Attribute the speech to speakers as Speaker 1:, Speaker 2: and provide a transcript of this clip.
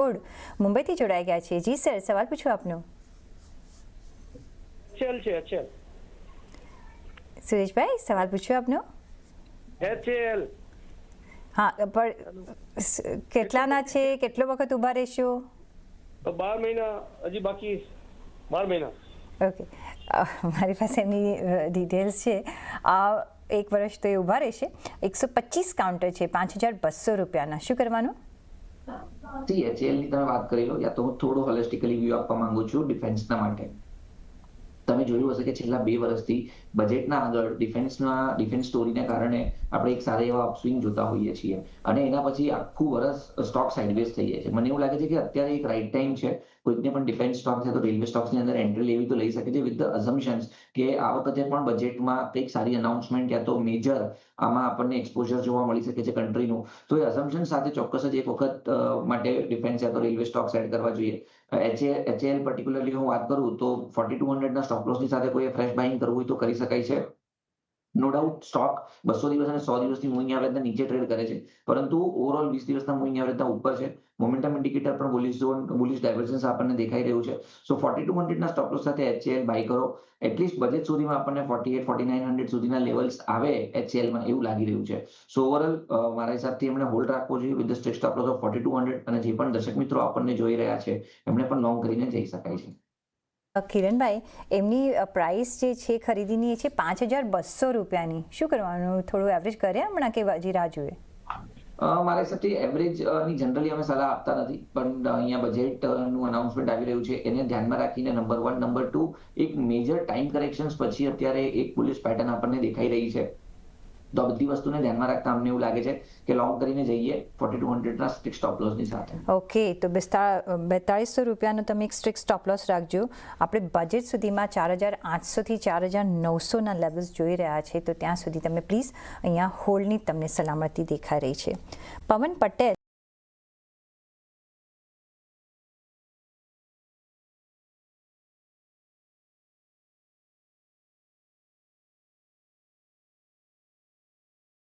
Speaker 1: રાઠોડ મુંબઈથી જોડાઈ ગયા છે। જી સર, સવાલ પૂછો આપનો। સુરેશભાઈ, સવાલ પૂછો આપનો।
Speaker 2: HAL
Speaker 1: હા, પણ કેટલાના છે, કેટલો વખત ઊભા રહેશો?
Speaker 2: 12 મહિના હજી બાકી, 12 મહિના।
Speaker 1: ઓકે, મારી પાસે એની ડિટેલ્સ છે। આ 1 વર્ષ તો એ ઊભા રહેશે। 125 કાઉન્ટર છે, 5200 રૂપિયાના। શું કરવાનું?
Speaker 3: HAL ની તમે વાત કરી લો, યા તો હું થોડું હોલિસ્ટિકલી વ્યૂ આપવા માંગુ છું ડિફેન્સના માટે। તમે જોયું હશે કે છેલ્લા 2 વર્ષથી બજેટના આગળ ડિફેન્સ સ્ટોરીને કારણે આપણે એક સારા એવા અપસ્વિંગ જોતા હોઈએ છીએ અને એના પછી આખું વર્ષ સ્ટોક સાઇડવેઝ થઈ જાય છે। મને એવું લાગે છે કે અત્યારે એક રાઈટ ટાઈમ છે કોઈકને પણ ડિફેન્સ સ્ટોક છે તો રેલવે સ્ટોક્સની અંદર એન્ટ્રી લેવી તો લઈ શકે છે વિથ ધ અઝમ્પશન્સ કે આ વખતે પણ બજેટમાં કંઈક સારી અનાઉન્સમેન્ટ યા તો મેજર આમાં આપણને એક્સપોઝર જોવા મળી શકે છે કન્ટ્રીનું। તો એ અઝમ્પશન સાથે ચોક્કસ જ એક વખત માટે ડિફેન્સ યા તો રેલવે સ્ટોક્સ એડ કરવા જોઈએ। HAL પર્ટિક્યુલરલી હું વાત કરું તો 4200 ના સ્ટોપ લોસની સાથે કોઈ ફ્રેશ બાઇંગ કરવું હોય તો કરી શકાય છે। નો ડાઉટ સ્ટોક 200 દિવસ અને 100 દિવસની મૂવિંગ એવરેજના નીચે ટ્રેડ કરે છે, પરંતુ ઓવરઓલ 20 દિવસના મૂવિંગ એવરેજના ઉપર છે। મોમેન્ટમ ઇન્ડિકેટર પણ બુલિશ ડાયવર્જન્સ આપણને દેખાઈ રહ્યું છે। સો 4200 ના સ્ટોપ લોસ સાથે HAL બાય કરો। એટલીસ્ટ બજેટ સુધીમાં આપણને 48-4900 સુધીના લેવલ્સ આવે HAL માં એવું લાગી રહ્યું છે। સો ઓવરઓલ મારા હિસાબથી એમણે હોલ્ડ રાખવો જોઈએ with the strict stop loss of 4200 અને જે પણ દર્શક મિત્રો આપણને જોઈ રહ્યા છે એમણે પણ લોંગ કરીને જઈ શકાય છે।
Speaker 1: કિરણભાઈ, એમની પ્રાઇસ જે છે ખરીદીની એ છે 5200 રૂપિયાની। શું કરવાનું? થોડું એવરેજ કરે હમણાં કે હજી રાહ જોઈએ?
Speaker 3: મારા હિસાબથી એવરેજની જનરલી અમે સલાહ આપતા નથી, પણ અહીંયા બજેટનું અનાઉન્સમેન્ટ આવી રહ્યું છે એને ધ્યાનમાં રાખીને નંબર 1, નંબર 2 એક મેજર ટાઈમ કરેક્શન્સ પછી અત્યારે એક બુલિશ પેટર્ન આપણને દેખાઈ રહી છે। તો આ બધી વસ્તુને ધ્યાનમાં રાખતા અમને એવું લાગે છે કે લોંગ કરીને જઈએ 4200 ના સ્ટ્રિક્ટ સ્ટોપ લોસની સાથે।
Speaker 1: ઓકે, તો 4200 રૂપિયાનો તમે એક સ્ટ્રિક્ટ સ્ટોપ લોસ રાખજો। આપણે બજેટ સુધીમાં 4800 થી 4900 ના લેવલ્સ જોઈ રહ્યા છે, તો ત્યાં સુધી તમે પ્લીઝ અહીંયા હોલ્ડની તમને સલામતી દેખાઈ રહી છે। પવન પટેલ